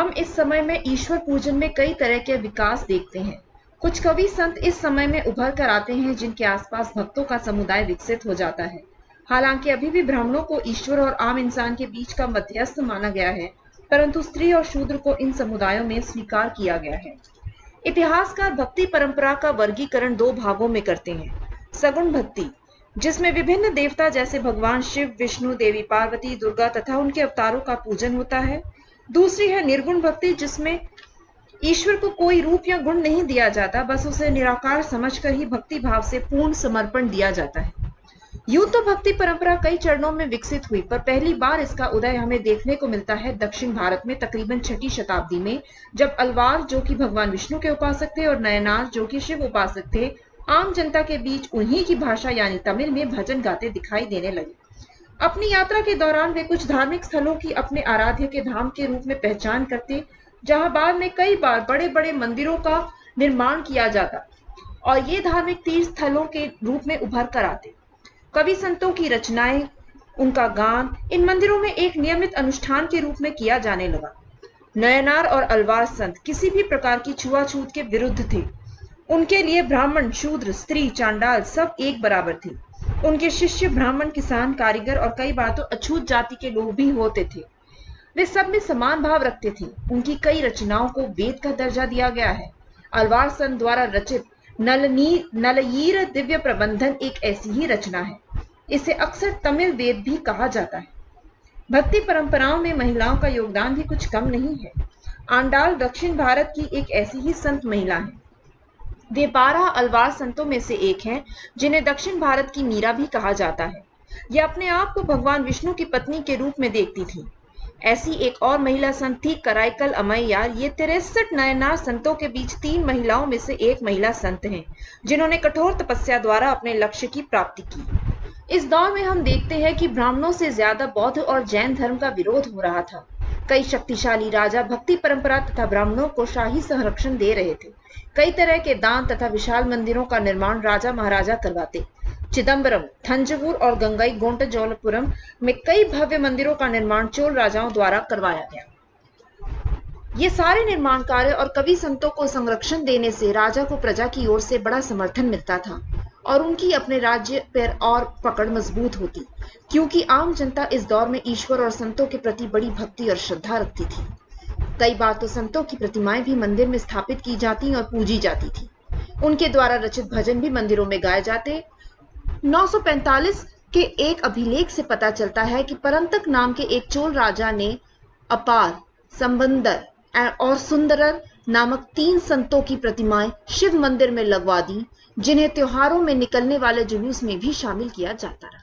हम इस समय में ईश्वर पूजन में कई तरह के विकास देखते हैं। कुछ कवि संत इस समय में उभर कर आते हैं जिनके आसपास भक्तों का समुदाय विकसित हो जाता है। हालांकि अभी भी ब्राह्मणों को ईश्वर और आम इंसान के बीच का मध्यस्थ माना गया है, परंतु स्त्री और शूद्र को इन समुदायों में स्वीकार किया गया है। इतिहासकार भक्ति परंपरा का वर्गीकरण दो भागों में करते हैं। सगुण भक्ति, जिसमें विभिन्न देवता जैसे भगवान शिव, विष्णु, देवी पार्वती, दुर्गा तथा उनके अवतारों का पूजन होता है। दूसरी है निर्गुण भक्ति, जिसमें ईश्वर को कोई रूप या गुण नहीं दिया जाता, बस उसे निराकार समझकर ही भक्ति भाव से पूर्ण समर्पण दिया जाता है। यूं तो भक्ति परंपरा कई चरणों में विकसित हुई, पर पहली बार इसका उदय हमें देखने को मिलता है दक्षिण भारत में तकरीबन 6वीं शताब्दी में, जब अलवार, जो कि भगवान विष्णु के उपासक थे, और नयनार, जो कि शिव उपासक थे, आम जनता के बीच उन्हीं की भाषा यानी तमिल में भजन गाते दिखाई देने लगे। अपनी यात्रा के दौरान वे कुछ धार्मिक स्थलों की अपने आराध्य के धाम के रूप में पहचान करते, जहां बाद में कई बार बड़े बड़े मंदिरों का निर्माण किया जाता और ये धार्मिक तीर्थ स्थलों के रूप में उभर कर आते। कवि संतों की रचनाएं, उनका गान इन मंदिरों में एक नियमित अनुष्ठान के रूप में किया जाने लगा। नयनार और अलवार संत किसी भी प्रकार की छुआछूत के विरुद्ध थे। उनके लिए ब्राह्मण, शूद्र, स्त्री, चांडाल सब एक बराबर थे। उनके शिष्य ब्राह्मण, किसान, कारीगर और कई बार तो अछूत जाति के लोग भी होते थे। वे सब में समान भाव रखते थे। उनकी कई रचनाओं को वेद का दर्जा दिया गया है। अलवार संत द्वारा रचित नलयीर दिव्य प्रबंधन एक ऐसी ही रचना है। इसे अक्सर तमिल वेद भी कहा जाता है। भक्ति परंपराओं में महिलाओं का योगदान भी कुछ कम नहीं है। आंडाल दक्षिण भारत की एक ऐसी ही संत महिला है। वे 12 अलवार संतों में से एक हैं, जिन्हें दक्षिण भारत की मीरा भी कहा जाता है। यह अपने आप को भगवान विष्णु की पत्नी के रूप में देखती थी। ऐसी एक और महिला संत थी कराईकल अम्मैयार। ये 63 नयनार संतों के बीच 3 महिलाओं में से एक महिला संत हैं, जिन्होंने कठोर तपस्या द्वारा अपने लक्ष्य की प्राप्ति की। इस दौर में हम देखते हैं कि ब्राह्मणों से ज्यादा बौद्ध और जैन धर्म का विरोध हो रहा था। कई शक्तिशाली राजा भक्ति परंपरा तथा ब्राह्मणों को शाही संरक्षण दे रहे थे। कई तरह के दान तथा विशाल मंदिरों का निर्माण राजा महाराजा करवाते। चिदम्बरम, थंजवुर और गंगई गोंटजोलपुरम में कई भव्य मंदिरों का निर्माण चोल राजाओं द्वारा करवाया गया। ये सारे निर्माण कार्य और कवि संतों को संरक्षण देने से राजा को प्रजा की ओर से बड़ा समर्थन मिलता था और उनकी अपने राज्य पर और पकड़ मजबूत होती, क्योंकि आम जनता इस दौर में ईश्वर और संतों के प्रति बड़ी भक्ति और श्रद्धा रखती थी। कई बार तो संतों की प्रतिमाएं भी मंदिर में स्थापित की जाती और पूजी जाती थी। उनके द्वारा रचित भजन भी मंदिरों में गाए जाते। 945 के एक अभिलेख से पता चलता है कि परंतक नाम के एक चोल राजा ने अपार, संबंदर और सुंदरर नामक 3 संतों की प्रतिमाएं शिव मंदिर में लगवा दी, जिन्हें त्योहारों में निकलने वाले जुलूस में भी शामिल किया जाता रहा।